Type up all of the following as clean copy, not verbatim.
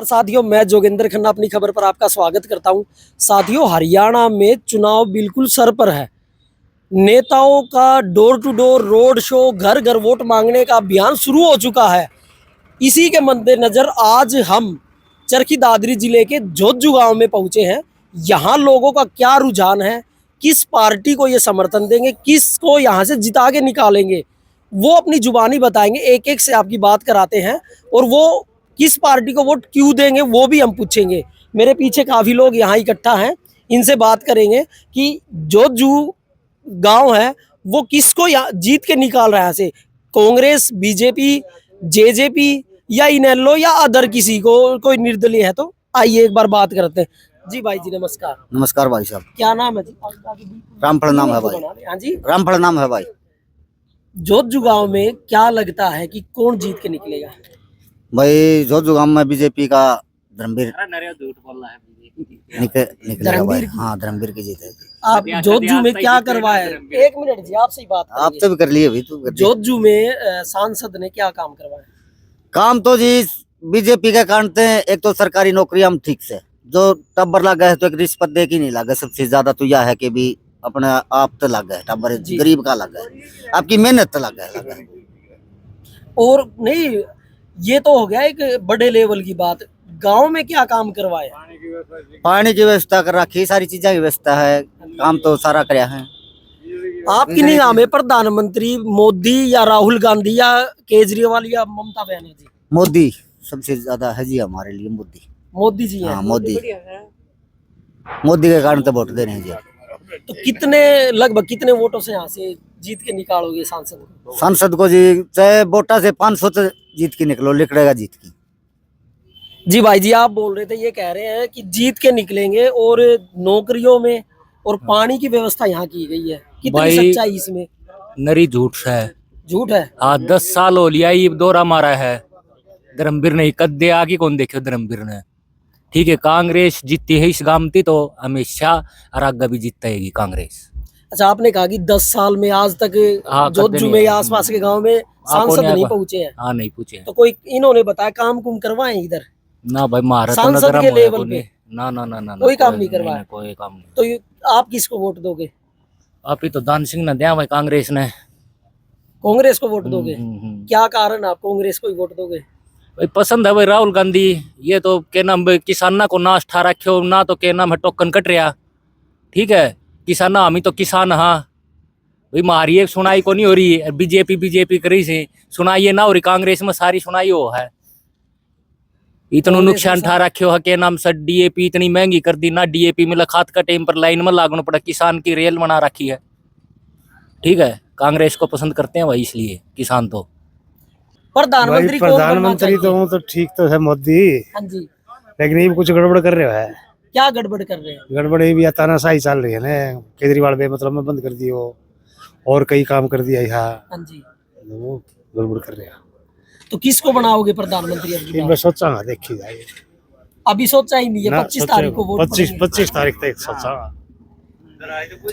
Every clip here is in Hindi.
और साथियों, मैं जोगिंदर खन्ना अपनी खबर पर आपका स्वागत करता हूं। साथियों, हरियाणा में चुनाव बिल्कुल सर पर है। नेताओं का door to door road show, घर घर वोट मांगने का अभियान शुरू हो चुका है। इसी के मद्देनजर आज हम चरखी दादरी जिले के जोज्जू गांव में पहुंचे हैं। यहाँ लोगों का क्या रुझान है, किस पार्टी को ये समर्थन देंगे, किसको यहाँ से जिता के निकालेंगे, वो अपनी जुबानी बताएंगे। एक एक से आपकी बात कराते हैं और वो किस पार्टी को वोट क्यों देंगे वो भी हम पूछेंगे। मेरे पीछे काफ़ी लोग यहाँ इकट्ठा हैं, इनसे बात करेंगे कि जोज्जू गांव है वो किसको यहाँ जीत के निकाल रहा है से, कांग्रेस, बीजेपी, जेजेपी या इनेलो या अदर किसी को, कोई निर्दलीय है। तो आइए एक बार बात करते हैं। जी भाई जी, नमस्कार। नमस्कार भाई साहब। क्या नाम है जी? रामफल नाम है भाई। हाँ जी, रामफल नाम है भाई। जोज्जू गांव में क्या लगता है कि कौन जीत के निकलेगा? भाई जोज्जू गांव में बीजेपी का धर्मवीर निकलेगा भाई। हाँ, धर्मवीर की जीत है। आप जोज्जू में क्या करवाया? एक मिनट जी, आपसे ही बात आप तो भी कर लिए अभी तो। जोज्जू में सांसद ने क्या काम करवाया? काम तो जी बीजेपी के काटते हैं। एक तो सरकारी नौकरी हम ठीक से जो टब्बर लगा है तो एक रिश्वत दे की नहीं लगा। सबसे ज्यादा तो यह है कि भी अपने आप तो लगा है टब्बर, गरीब का लगा है, आपकी मेहनत तो लगा है। और नहीं, ये तो हो गया एक बड़े लेवल की बात। गांव में क्या काम करवाया? पानी की व्यवस्था कर रखी, सारी चीजें की व्यवस्था है, काम तो सारा कराया है। आपकी निगाह में प्रधानमंत्री मोदी या राहुल गांधी या केजरीवाल या ममता बनर्जी? मोदी सबसे ज्यादा है जी हमारे लिए। मोदी जी हैं। हाँ, मोदी के कारण तो वोट दे रहे हैं जी। तो कितने, लगभग कितने वोटों से यहाँ से जीत के निकालोगे सांसद को? सांसद को जी चाहे वोटा से 500 तो जीत के निकलो, लिखड़ेगा जीत की। जी भाई जी, आप बोल रहे थे, ये कह रहे हैं कि जीत के निकलेंगे और नौकरियों में और पानी की व्यवस्था यहाँ की गई है। कितनी सच्चाई इसमें? नरी झूठ है। झूठ है? हाँ, 10 साल हो लिया ये दौरा मारा है धर्मवीर ने। कद्दे आगे कौन देखे धर्मवीर ने। ठीक है, कांग्रेस जीतती है इस गांव में तो हमेशा और आगे भी जीतेगी कांग्रेस। अच्छा, आपने कहा कि 10 साल में आज तक जोज्जू में या आसपास के गांव में सांसद नहीं पहुंचे हैं। हाँ, नहीं पूछे। तो कोई इन्होंने बताया काम कुम करवाए इधर? ना भाई, महाराज सांसद के लेवल पे ना ना ना ना कोई काम नहीं करवाया। कोई काम नहीं। तो आप किसको वोट दोगे? आप ही तो दान सिंह ने दिया भाई, कांग्रेस ने। कांग्रेस को वोट दोगे? क्या कारण आप कांग्रेस को ही वोट दोगे? भाई पसंद है भाई राहुल गांधी। ये तो क्या नाम किसाना को नाश ठा रखे ना, तो क्या नाम है टोकन कट रहा। ठीक है, किसाना हम ही तो किसान। हाँ भाई, हमारी एक सुनाई को नहीं हो रही। बीजेपी करी से सुनाई ना हो रही, कांग्रेस में सारी सुनाई हो है। इतना नुकसान ठा रखे हो के नाम सर। डीएपी इतनी महंगी कर दी ना, डीएपी में खाद का टाइम पर लाइन में लागना पड़ा। किसान की रेल बना रखी है। ठीक है, कांग्रेस को पसंद करते हैं भाई, इसलिए किसान तो। प्रधानमंत्री तो ठीक तो है मोदी। हाँ जी, लेकिन ये कुछ गड़बड़ कर रहे है। क्या गड़बड़ कर रहे हैं? गड़बड़ ये भी तानाशाही चल रही है ना। केजरीवाल बे मतलब में बंद कर दियो और कई काम कर दिया यहाँ। हाँ जी, वो गड़बड़ कर रहे हैं। तो किसको बनाओगे प्रधानमंत्री अभी? मैं सोचा देखी जाए। अभी सोचा ही नहीं है। 25 तारीख को वोट 25 तारीख तक सोचा।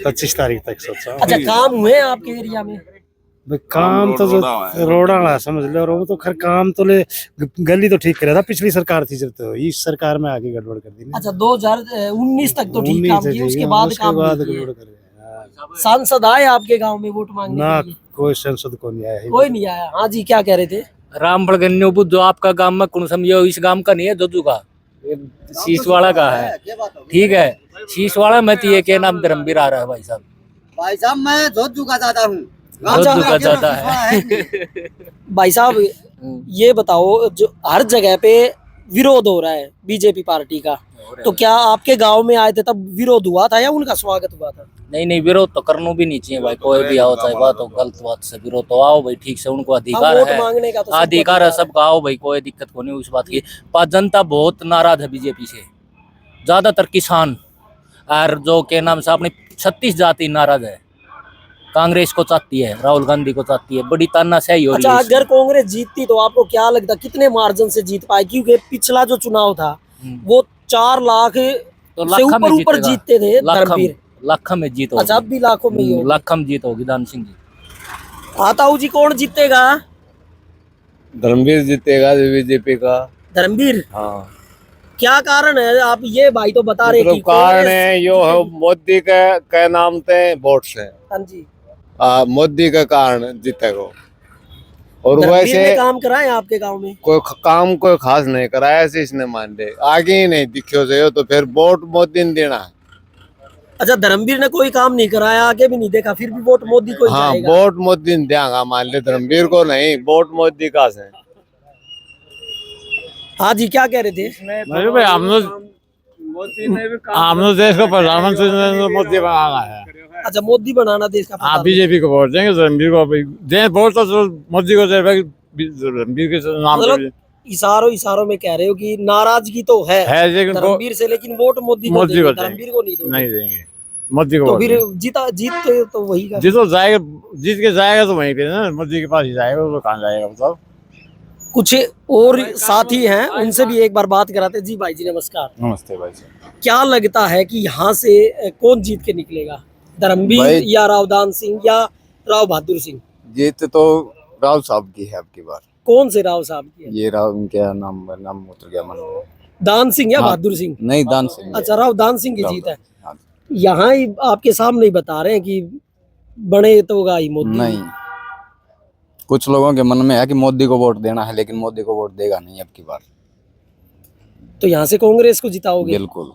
25 तारीख तक सोचा। अच्छा, काम हुए आपके एरिया में? काम तो जो रोड़ा समझ लो, और वो तो खैर काम तो ले गली तो ठीक कर रहा था पिछली सरकार थी जब, तो इस सरकार में आगे गड़बड़ कर दी। अच्छा, 2019 तक तो ठीक काम किया, उसके बाद काम गड़बड़ कर रहे। सांसद आए आपके गांव में वोट मांगने ना? के लिए? कोई सांसद को नहीं आया। कोई नहीं आया। हाँ जी, क्या कह रहे थे? रामफल जो आपका गांव में कौन समझो, इस गांव का नहीं है, जोज्जू का, शीशवाड़ा का है। ठीक है, शीशवाड़ा में तो ये क्या नाम धर्मवीर आ रहा है भाई साहब। भाई साहब, मैं जोज्जू का ज्यादा हूँ। ज्यादा है भाई साहब, ये बताओ, जो हर जगह पे विरोध हो रहा है बीजेपी पार्टी का, तो क्या आपके गांव में आए थे तब विरोध हुआ था या उनका स्वागत हुआ था? नहीं, विरोध तो करना भी नहीं चाहिए भाई। कोई भी आओ, चाहे बात हो गलत बात से विरोध तो आओ भाई, ठीक से उनको अधिकार है। मांगने का तो अधिकार है सबका, आओ भाई, कोई दिक्कत को नहीं उस बात की। पर जनता बहुत नाराज है बीजेपी से, ज्यादातर किसान और जो के नाम से अपनी 36 जाति नाराज है। कांग्रेस को चाहती है, राहुल गांधी को चाहती है, बड़ी तानाशाही हो रही है। अच्छा, अगर कांग्रेस जीतती तो आपको क्या लगता कितने मार्जिन से जीत पाए? क्योंकि पिछला जो चुनाव था वो 4 लाख तो से ऊपर जीतते थे धर्मवीर। लाख में जीत होगी। अच्छा, अब भी लाखों में ही होगी। लाख में जीत होगी दान सिंह जी। आताऊ जी, कौन जीतेगा? धर्मवीर जीतेगा बीजेपी का। धर्मवीर? हाँ। क्या कारण है? आप ये भाई तो बता रहे कि कारण कांग्रेस- है यो है मोदी के नाम पे वोट से हाँ जी, मोदी के कारण जीतेगा। और धर्मवीर वैसे ने काम कराए आपके गांव में? काम कोई खास नहीं कराया ऐसे इसने मान ले आगे ही नहीं दिखो से तो फिर वोट मोदी ने देना है। अच्छा, धर्मवीर ने कोई काम नहीं कराया, आगे भी नहीं देखा, फिर भी वोट मोदी को ही हाँ जाएगा। वोट मोदी ने देगा मान ले धर्मवीर को नहीं वोट मोदी का से। हाँ जी, क्या कह रहे थे? नहीं भाई हमने देश को प्रधानमंत्री नरेंद्र मोदी बनाना है। अच्छा, मोदी बनाना देश का हाँ प्रधानमंत्री। बीजेपी को वोट देंगे, रणबीर को दे वोट तो मोदी को दे भाई, रणबीर के नाम पे मतलब इशारों में कह रहे हो कि नाराजगी तो है लेकिन धर्मवीर से, लेकिन वोट मोदी को मोदी देंगे, को देंगे। धर्मवीर को नहीं दोगे। नहीं देंगे मोदी को तो वोट फिर देंगे। जीत तो वही का। जीत तो जाएगा, जीत के जाएगा तो वहीं पे ना, मोदी के पास ही जाएगा, वो कहाँ जाएगा बताओ। कुछ और साथी हैं, उनसे भी एक बार बात कराते हैं। जी भाई जी नमस्कार। नमस्ते भाई साहब। क्या लगता है कि यहाँ से कौन जीत के निकलेगा, धर्मवीर भाई- या रावदान सिंह या राव बहादुर सिंह? जीत तो राव साहब की है अब की बार। कौन से राव साहब की है? ये राव क्या नाम उतर गया मन में। दान सिंह या हाँ। बहादुर सिंह? नहीं दान सिंह। अच्छा, राव दान सिंह की राव जीत है। हाँ। यहाँ ही आपके सामने ही बता रहे हैं कि बने तो होगा ही मोदी। नहीं कुछ लोगों के मन में है कि मोदी को वोट देना है लेकिन मोदी को वोट देगा नहीं अब की बार। तो यहाँ से कांग्रेस को जिताओगे? बिल्कुल।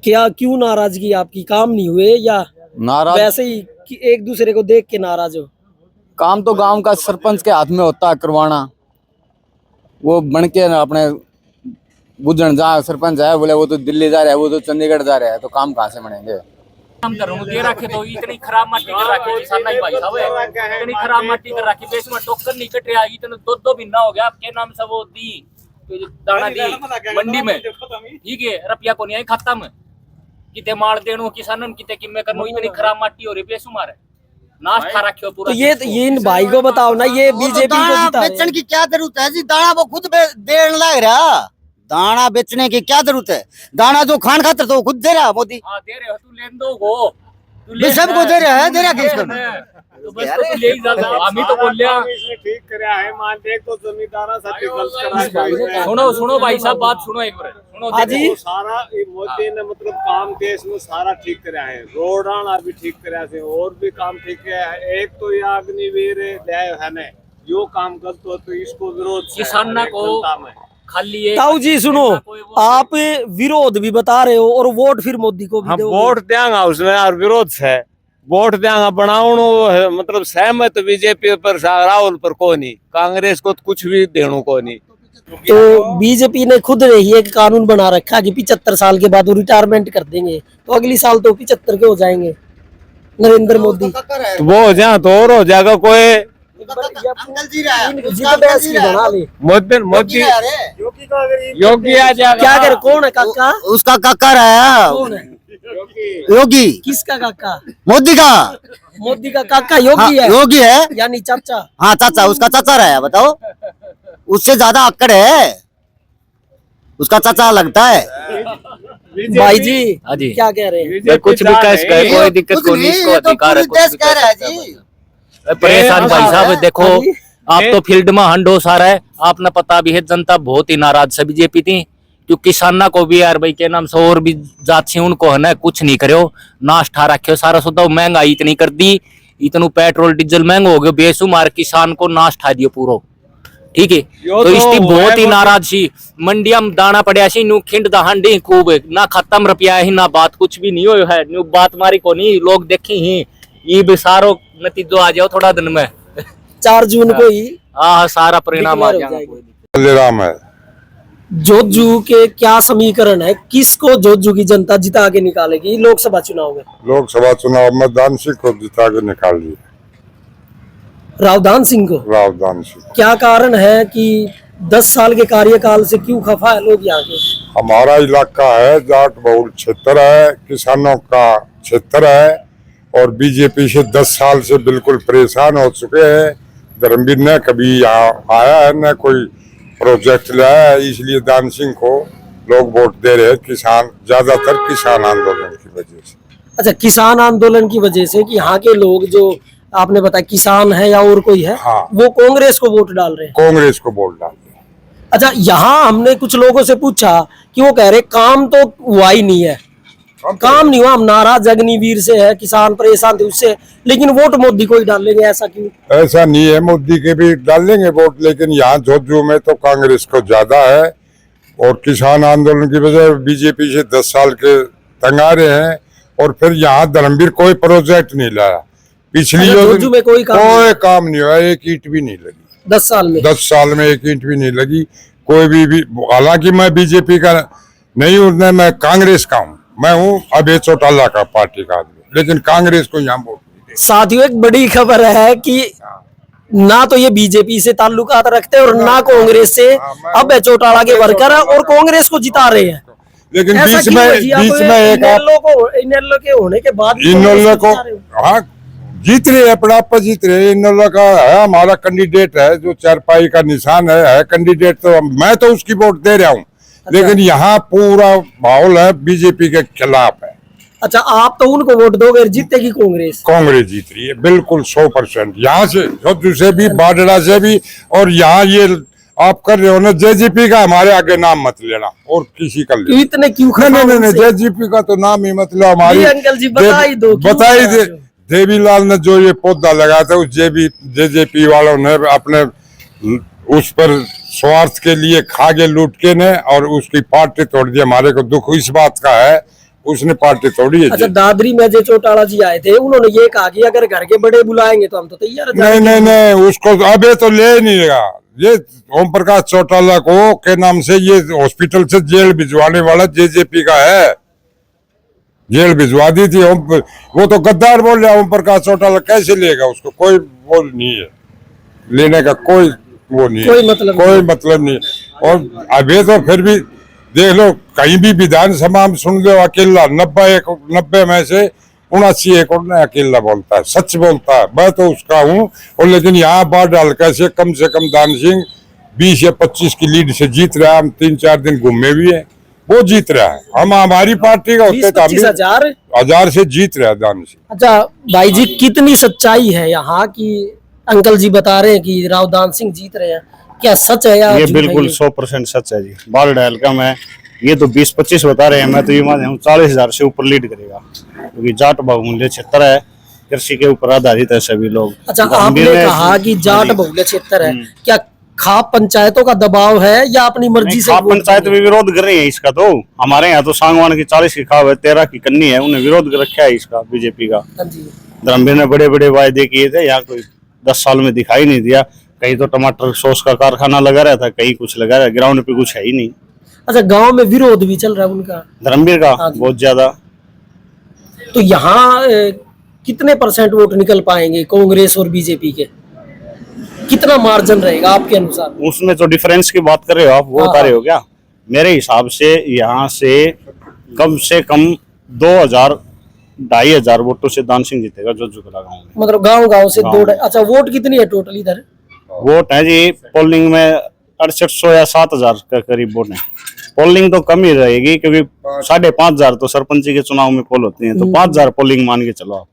क्या क्यों नाराजगी आपकी? काम नहीं हुए या नाराज वैसे ही कि एक दूसरे को देख के नाराज हो? काम तो गांव का सरपंच के हाथ में होता है करवाना। वो बन के ना अपने बुझन जा सरपंच है बोले वो तो दिल्ली जा रहा है, वो तो चंडीगढ़ जा रहा है, तो काम कहाँ से बनेंगे। काम कर दे रखे तो इतनी खराब माटी कर रखी किसान नहीं भाई साहब इतनी खराब माटी कर रखी बेस में टोकन नहीं कट रहा इतने दो महीना हो गया आपके नाम से वो दी तो दाना दी मंडी में ठीक है रुपया को नहीं आई खाता में किते मार देनो किसानन किते किमे करनो इतनी खराब माटी हो रही बेसु मारे नाश खा रखियो पूरा। तो ये इन भाई को बताओ ना, ये बीजेपी को दाना जिता रहे बेचने हैं। की क्या जरूरत है जी? दाना वो खुद देने लग रहा। दाना बेचने की क्या जरूरत है? दाना जो खान खातर तो वो खुद दे रहा मोदी। हां दे रहे हो तू लेन दो गो तू ये सबको दे रहा है, दे रहा किसको? तो बस तो तू ले ही जा हम ही तो बोल लिया। ठीक करया है मान देख तो जमींदारा साथी गलत करा सुनो भाई साहब बात सुनो एक बार सुनो हाँ जी। देखो सारा ये मोदी ने मतलब काम देश में सारा ठीक करया है। रोड आना भी ठीक करया से और भी काम ठीक है। एक तो ये अग्निवीर है ने यो काम करते हो तो इसको विरोध से किसान हर एक को जनता में। खाली एक ताऊ जी सुनो, आप विरोध भी बता रहे हो और वोट फिर मोदी को भी हम दोगे। वोट देंगे उसमें और विरोध से वोट देंगे बनाऊनो मतलब सहमत बीजेपी पर राहुल पर को नहीं, कांग्रेस को तो कुछ भी देणु को नहीं। तो बीजेपी ने खुद ने ही एक कानून बना रखा कि 75 साल के बाद वो रिटायरमेंट कर देंगे, तो अगली साल तो 75 के हो जाएंगे नरेंद्र मोदी। तो वो हो जाए तो और हो जाएगा कोई अंकल जी रहा है। जिद बहस की बना ले। मोदी योगी आ जाएगा। क्या कर कौन है काका? उसका काका रहा कौन है? योगी। किसका काका? मोदी का। मोदी का काका हाँ, योगी है योगी है। यानी चाचा। हाँ चाचा, उसका चाचा रहा है। बताओ उससे ज्यादा अक्कड़ है, उसका चाचा लगता है। भाई जी हाँ जी। क्या कह रहे हैं? ये कुछ भी कह सके कोई दिक्कत कुछ को नहीं, नहीं इसको ये तो अधिकार है पूरी देश कह रहा है जी। परेशान भाई साहब देखो हाँ जी। आप तो फील्ड में हंडो सारा है आपने पता भी है जनता बहुत ही नाराज से बीजेपी थी क्योंकि किसाना को भी यार भाई के नाम से और भी जात से उनको है ना कुछ नहीं करो नाश ठा रखे सारा सुधा महंगाई इतनी कर दी इतनु पेट्रोल डीजल महंगा हो गया बेसुमार किसान को नाश ठा दियो पूरा ठीक है। तो इसकी बहुत ही नाराज सी मंडिया में दाना पड़ा सी न्यू खिंड दहांडी खूब ना खत्म रुपया ही ना बात कुछ भी नहीं हो है न्यू बात मारी को नहीं लोग देखे ही ये भी सारो नतीजो आ जाओ थोड़ा दिन में 4 जून को ही हाँ सारा परिणाम आ डिक्लेयर हो जाएगा। जाएगा। राम है। जोधजू के क्या समीकरण है, किसको जोधजू की जनता जिता के निकालेगी लोकसभा चुनाव में? लोकसभा चुनाव में दान सिंह को जिता के निकाल दिए। रावदान सिंह को? राव दान सिंह। क्या कारण है कि 10 साल के कार्यकाल से क्यों खफा है लोग यहाँ के? हमारा इलाका है जाट बहुल क्षेत्र है, किसानों का क्षेत्र है और बीजेपी से 10 साल से बिल्कुल परेशान हो चुके हैं। धर्मवीर ने कभी यहाँ आया है न कोई प्रोजेक्ट लाया है, इसलिए दान सिंह को लोग वोट दे रहे हैं। किसान ज्यादातर किसान आंदोलन की वजह से। अच्छा, किसान आंदोलन की वजह से कि यहाँ के लोग जो आपने बताया किसान है या और कोई है, हाँ। वो कांग्रेस को वोट डाल रहे हैं। कांग्रेस को वोट डाल दिया। अच्छा, यहाँ हमने कुछ लोगों से पूछा कि वो कह रहे काम तो हुआ ही नहीं है, काम नहीं हुआ, हम नाराज अग्निवीर से है, किसान परेशान थे उससे, लेकिन वोट मोदी को ही डालेंगे, ऐसा क्यों? ऐसा नहीं है, मोदी के भी डालेंगे वोट, लेकिन यहाँ जोधपुर में तो कांग्रेस को ज्यादा है। और किसान आंदोलन की वजह बीजेपी से 10 साल के तंग आ रहे हैं। और फिर यहाँ धर्मवीर कोई प्रोजेक्ट नहीं लाया, पिछली अच्छा, जोधपुर में कोई काम नहीं हुआ, एक ईंट भी नहीं लगी 10 साल में। 10 साल में एक ईंट भी नहीं लगी कोई भी। हालांकि मैं बीजेपी का नहीं हूँ, मैं कांग्रेस का हूँ, मैं हूँ अभय चौटाला का पार्टी का आदमी, लेकिन कांग्रेस को यहाँ वोट नहीं देगा। साथियों, एक बड़ी खबर है कि ना तो ये बीजेपी से ताल्लुकात रखते हैं और ना कांग्रेस से। अब चौटाला के वर्कर हैं और कांग्रेस को जिता रहे हैं, लेकिन ऐसा बीच क्यों में है जी? आप एक इनेलो के होने के बाद भी इनोला कांग्रेस को जिता रहे हो। हाँ जीत रहे हैं, पड़ाव पर जीत रहे हैं। इनोला का है हमारा कैंडिडेट है, जो चारपाई का निशान है कैंडिडेट, तो मैं तो उसकी वोट दे रहा हूँ। लेकिन यहाँ पूरा माहौल है बीजेपी के खिलाफ है। अच्छा, आप तो उनको वोट दोगे, जीतेगी कांग्रेस? कांग्रेस जीत रही है बिल्कुल 100%, यहाँ से से भी, बाडड़ा से भी। और यहाँ ये आप कर रहे हो ना जेजेपी का, हमारे आगे नाम मत लेना और किसी का क्यों इतने क्यों? नहीं, जेजेपी का तो नाम ही मत लो। हमारी अंकल जी बता ही दो, बता ही दे। देवीलाल ने जो ये पौधा लगाया था, उस जेजेपी वालों ने अपने उस पर स्वार्थ के लिए खागे लूट के ने और उसकी पार्टी तोड़ दी। हमारे को दुख इस बात का है, उसने पार्टी तोड़ी है। अच्छा, दादरी में जो चौटाला जी आए थे, उन्होंने ये कहा कि अगर घर के बड़े बुलाएंगे तो हम तो तैयार हैं। नहीं, उसको अबे तो ले नहीं लगा। ये ओम प्रकाश चौटाला को के नाम से ये हॉस्पिटल से जेल भिजवाने वाला जेजेपी का है, जेल भिजवा दी थी। वो तो गद्दार बोल रहा, ओम प्रकाश चौटाला कैसे लेगा उसको? कोई वो नहीं है, लेने का कोई वो नहीं, कोई मतलब नहीं। और अभी तो फिर भी देख लो, कहीं भी विधानसभा में सुन लो, अकेला 90 में से 79 एकड़ में अकेला बोलता है, सच बोलता है। मैं तो उसका हूँ। और लेकिन यहाँ बाढ़ डाल कैसे कम से कम दान सिंह 20 या 25 की लीड से जीत रहा है। हम 3-4 दिन घूमे भी है, वो जीत रहा है। हम हमारी पार्टी का होते 20-25,000 से जीत रहा है दान सिंह। अच्छा भाई जी, कितनी सच्चाई है यहाँ की? अंकल जी बता रहे हैं कि राव दान सिंह जीत रहे हैं, क्या सच है या ये झूठ है बिल्कुल 100% सच है जी। बाल डायल का मैं ये तो 20-25 बता रहे हैं, मैं तो ये मान हूँ 40,000 से ऊपर लीड करेगा, क्योंकि जाट बहुमूल्य क्षेत्र है, कृषि के ऊपर आधारित है सभी लोग। अच्छा, आपने कहा कि जाट बहुल्य क्षेत्र है, क्या खाप पंचायतों का दबाव है या अपनी मर्जी से? खाप पंचायत भी विरोध कर रही है इसका। तो हमारे यहाँ तो सांगवान की 40 की खाप है, 13 की कन्नी है, उन्हें विरोध कर रखा है इसका बीजेपी का। धर्मवीर ने बड़े बड़े वायदे किए थे, यहाँ कोई 10 साल में दिखाई नहीं दिया। कहीं तो टमाटर सॉस का कारखाना लगा रहा था, कहीं कुछ लगा रहा है, ग्राउंड पे कुछ है ही नहीं। अच्छा, गांव में विरोध भी चल रहा है उनका, धर्मवीर का बहुत ज्यादा। तो यहाँ कितने % वोट निकल पाएंगे कांग्रेस और बीजेपी के? कितना मार्जिन रहेगा आपके अनुसार? उसमें जो डिफरेंस की बात कर रहे हो आप, वो बता रहे हो क्या? मेरे हिसाब से यहाँ से कम 2,000-2,500 वोटों से दान सिंह जीतेगा जो जुगला गाँव में। मतलब गांव से 2। अच्छा, वोट कितनी है टोटल इधर? वोट है जी पोलिंग में 6800 या 7,000 के करीब वोट है। पोलिंग तो कम ही रहेगी, क्योंकि 5,500 तो सरपंची के चुनाव में पोल होती है, तो 5,000 पोलिंग मान के चलो आप।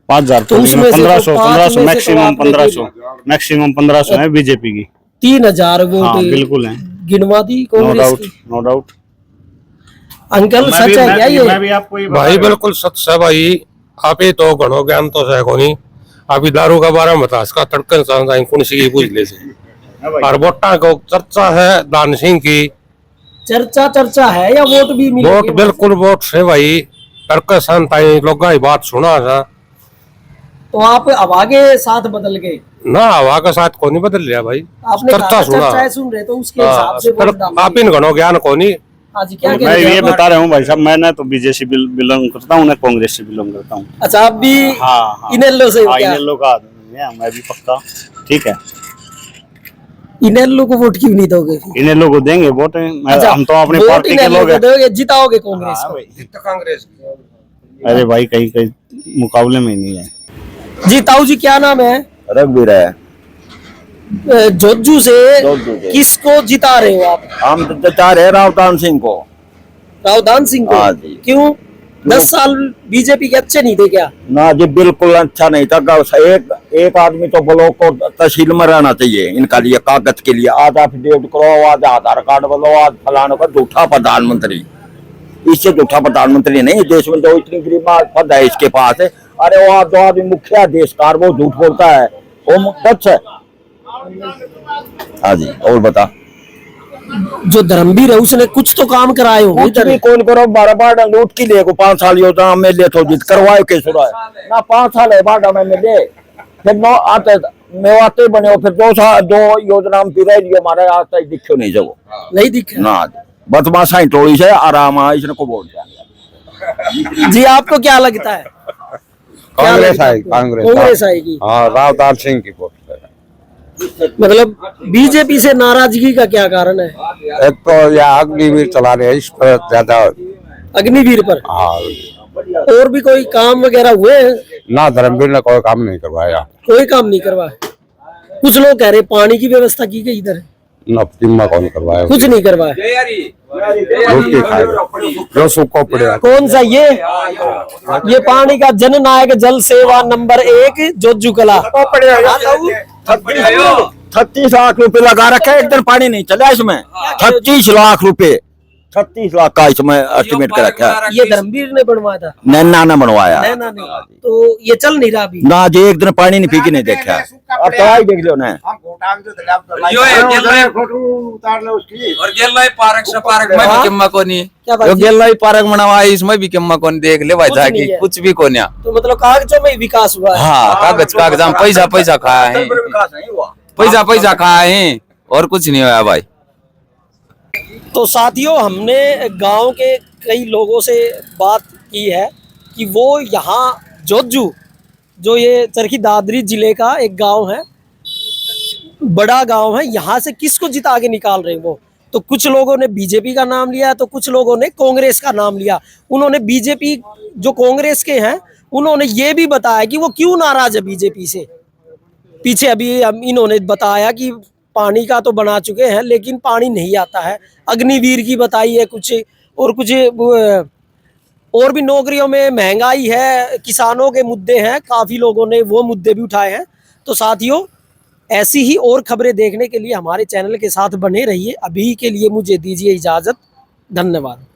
5,000 पोलिंग में 1500 मैक्सिमम 1500 है बीजेपी की। 3,000 वोट बिल्कुल है, गिनवा दी कांग्रेस की। No doubt. अंकल सच है क्या ये? मैं भी आपको भाई बिल्कुल सच है भाई। आप ही तो गणो ज्ञान तो है कोनी। अभी दारू का बारे में बता, इसका तड़कन सांसाई कौन सी पूछ ले से। और वोटा को चर्चा है दान सिंह की। चर्चा है या वोट भी मिलेंगे? वोट बिल्कुल वोट से भाई, तड़कन सांसाई लोग बात सुना था। तो आप हवा के साथ बदल गए ना? हवा का साथ को नहीं बदल लिया भाई, आपने चर्चा सुना। सुन रहे तो उसके हिसाब से वोट डालेंगे। आप इन गणो ज्ञान को नहीं। हाँ जी, क्या मैं ये बता रहा हूँ भाई साहब, मैं ना तो बीजेपी बिलोंग करता हूँ, ना कांग्रेस से बिलोंग करता हूँ। अच्छा, आप भी इनेलो से? इनेलो का आदमी है मैं भी पक्का। ठीक है, इनेलो को वोट क्यों नहीं दोगे? इनेलो को देंगे वोट। हम तो अपनी पार्टी के लोग हैं। जिताओगे कांग्रेस को? कांग्रेस। अरे भाई कहीं मुकाबले में ही नहीं है। जी ताऊ जी, क्या नाम है? रघुवीर है। जोजू से किसको जिता रहे हो आप? हम तो चाह रहे राव दान सिंह को। राव दान सिंह को? हाँ जी। क्यों? 10 साल बीजेपी के अच्छे नहीं थे क्या? ना जी बिल्कुल अच्छा नहीं था। एक आदमी तो ब्लॉक को तहसील में रहना चाहिए इनका लिए कागज के लिए। आज एफिडेविट करो, आज आधार कार्ड बोलो, आज फलाने का झूठा प्रधानमंत्री। इससे झूठा प्रधानमंत्री नहीं देश में जो इतनी गरीब पद है इसके पास है। अरे वो जो आदमी मुखिया देश का वो झूठ बोलता है वो सच है। हाँ जी और बता। जो धर्मवीर है उसने कुछ तो काम कराए होंगे कुछ भी कौन करो 12 लूट की ले को 5 साल योजना में ले तो जीत करवाए के सुना है ना 5 साल है 12 में ले फिर 9 आते मेवाते बने फिर 2 योजना में फिर हमारे आज तक दिखो नहीं जगो नहीं दिखे ना बदमाशा ही टोली से आराम है इसने को वोट दिया। जी आपको क्या लगता है? कांग्रेस आएगी, कांग्रेस आएगी। हाँ रावदार सिंह की वोट है। मतलब बीजेपी से नाराजगी का क्या कारण है? एक तो यह अग्निवीर चला रहे हैं इस पर ज्यादा। अग्निवीर पर? हाँ और भी कोई काम वगैरह हुए हैं? ना धर्मवीर ने कोई काम नहीं करवाया। कोई काम नहीं करवाया। कुछ लोग कह रहे पानी की व्यवस्था की गई इधर, ना टिम्मा कौन करवाया, कुछ नहीं करवाया। रोटी खाएगा जो सूखो पड़ेगा। कौन सा ये पानी का जननायक जल सेवा नंबर 1 जोजू कला 36 लाख रुपए लगा रखे एक दिन पानी नहीं चला इसमें। 36 लाख रुपए 36 लाख का इसमें एस्टिमेट कर रखा है। ये धर्मवीर ने बनवाया था? नैना ने बनवाया। नैना ने। तो ये चल नहीं रहा अभी? ना जी एक दिन पानी नहीं पी के नहीं देखा। अब तो आई देख लो ना। पार्क बनावा इसमें भी किम्मा कौन देख ले भाई जाके कुछ भी कौन। तो मतलब कागजों में विकास हुआ है? हाँ कागज पैसा खाया है, पैसा खाया है और कुछ नहीं हुआ भाई। तो साथियों हमने गांव के कई लोगों से बात की है कि वो यहाँ जोजू जो ये चरखी दादरी जिले का एक गांव है, बड़ा गांव है, यहाँ से किसको जिता के निकाल रहे हैं वो। तो कुछ लोगों ने बीजेपी का नाम लिया तो कुछ लोगों ने कांग्रेस का नाम लिया। उन्होंने बीजेपी जो कांग्रेस के हैं उन्होंने ये भी बताया कि वो क्यों नाराज है बीजेपी से। पीछे अभी इन्होंने बताया कि पानी का तो बना चुके हैं लेकिन पानी नहीं आता है। अग्निवीर की बताई है कुछ और भी नौकरियों में महंगाई है, किसानों के मुद्दे हैं, काफ़ी लोगों ने वो मुद्दे भी उठाए हैं। तो साथियों ऐसी ही और खबरें देखने के लिए हमारे चैनल के साथ बने रहिए। अभी के लिए मुझे दीजिए इजाज़त। धन्यवाद।